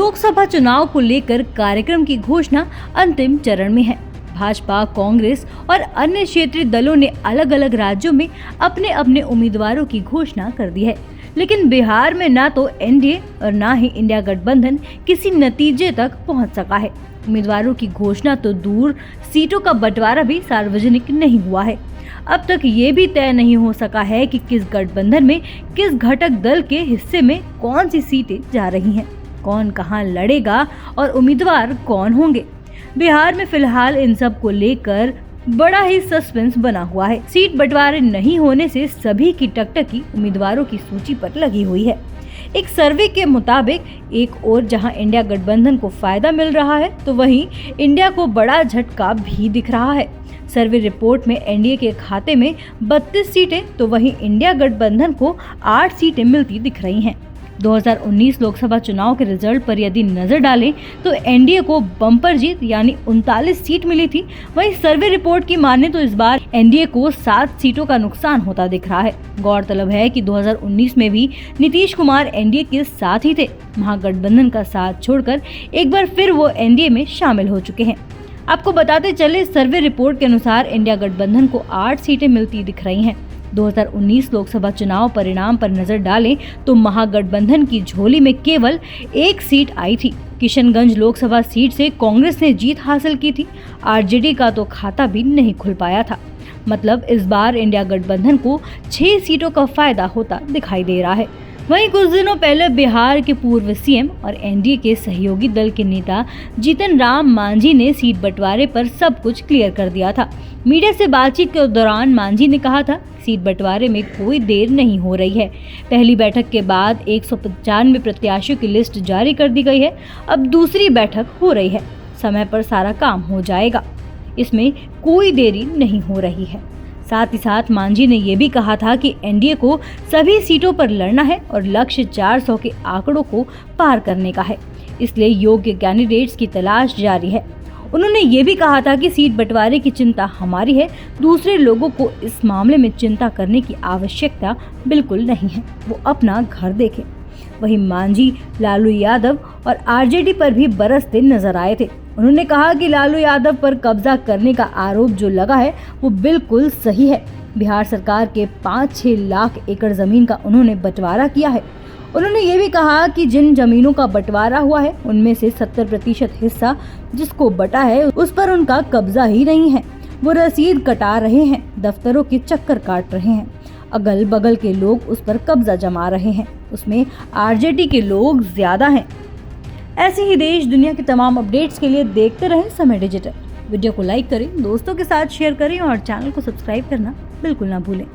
लोकसभा चुनाव को लेकर कार्यक्रम की घोषणा अंतिम चरण में है। भाजपा, कांग्रेस और अन्य क्षेत्रीय दलों ने अलग अलग राज्यों में अपने अपने उम्मीदवारों की घोषणा कर दी है, लेकिन बिहार में ना तो एनडीए और ना ही इंडिया गठबंधन किसी नतीजे तक पहुंच सका है। उम्मीदवारों की घोषणा तो दूर, सीटों का बंटवारा भी सार्वजनिक नहीं हुआ है। अब तक ये भी तय नहीं हो सका है कि किस गठबंधन में किस घटक दल के हिस्से में कौन सी सीटें जा रही हैं, कौन कहां लड़ेगा और उम्मीदवार कौन होंगे। बिहार में फिलहाल इन सब को लेकर बड़ा ही सस्पेंस बना हुआ है। सीट बंटवारे नहीं होने से सभी की टकटकी उम्मीदवारों की सूची पर लगी हुई है। एक सर्वे के मुताबिक एक ओर जहां इंडिया गठबंधन को फायदा मिल रहा है, तो वहीं इंडिया को बड़ा झटका भी दिख रहा है। सर्वे रिपोर्ट में एनडीए के खाते में 32 सीटें तो वहीं इंडिया गठबंधन को 8 सीटें मिलती दिख रही हैं। 2019 लोकसभा चुनाव के रिजल्ट पर यदि नजर डालें तो एनडीए को बम्पर जीत यानी 39 सीट मिली थी। वहीं सर्वे रिपोर्ट की माने तो इस बार एनडीए को 7 सीटों का नुकसान होता दिख रहा है। गौरतलब है कि 2019 में भी नीतीश कुमार एनडीए के साथ ही थे। महागठबंधन का साथ छोड़कर एक बार फिर वो एनडीए में शामिल हो चुके हैं। आपको बताते चले, सर्वे रिपोर्ट के अनुसार इंडिया गठबंधन को 8 सीटें मिलती दिख रही हैं। 2019 लोकसभा चुनाव परिणाम पर नजर डालें तो महागठबंधन की झोली में केवल 1 सीट आई थी। किशनगंज लोकसभा सीट से कांग्रेस ने जीत हासिल की थी। आरजेडी का तो खाता भी नहीं खुल पाया था। मतलब इस बार इंडिया गठबंधन को 6 सीटों का फायदा होता दिखाई दे रहा है। वहीं कुछ दिनों पहले बिहार के पूर्व सीएम और एनडीए के सहयोगी दल के नेता जीतन राम मांझी ने सीट बंटवारे पर सब कुछ क्लियर कर दिया था। मीडिया से बातचीत के दौरान मांझी ने कहा था, सीट बंटवारे में कोई देर नहीं हो रही है। पहली बैठक के बाद 195 प्रत्याशियों की लिस्ट जारी कर दी गई है। अब दूसरी बैठक हो रही है। समय पर सारा काम हो जाएगा, इसमें कोई देरी नहीं हो रही है। साथ ही साथ मांझी ने यह भी कहा था कि एनडीए को सभी सीटों पर लड़ना है और लक्ष्य 400 के आंकड़ों को पार करने का है, इसलिए योग्य कैंडिडेट्स की तलाश जारी है। उन्होंने ये भी कहा था कि सीट बंटवारे की चिंता हमारी है, दूसरे लोगों को इस मामले में चिंता करने की आवश्यकता बिल्कुल नहीं है, वो अपना घर देखें। वहीं मांझी लालू यादव और आरजेडी पर भी बरसते नजर आए थे। उन्होंने कहा कि लालू यादव पर कब्जा करने का आरोप जो लगा है वो बिल्कुल सही है। बिहार सरकार के 5-6 लाख एकड़ जमीन का उन्होंने बंटवारा किया है। उन्होंने ये भी कहा कि जिन जमीनों का बंटवारा हुआ है उनमें से 70% हिस्सा जिसको बटा है उस पर उनका कब्जा ही नहीं है। वो रसीद कटा रहे हैं, दफ्तरों के चक्कर काट रहे हैं, अगल बगल के लोग उस पर कब्जा जमा रहे हैं, उसमें आरजेडी के लोग ज्यादा हैं। ऐसे ही देश दुनिया के तमाम अपडेट्स के लिए देखते रहें समय डिजिटल। वीडियो को लाइक करें, दोस्तों के साथ शेयर करें और चैनल को सब्सक्राइब करना बिल्कुल ना भूलें।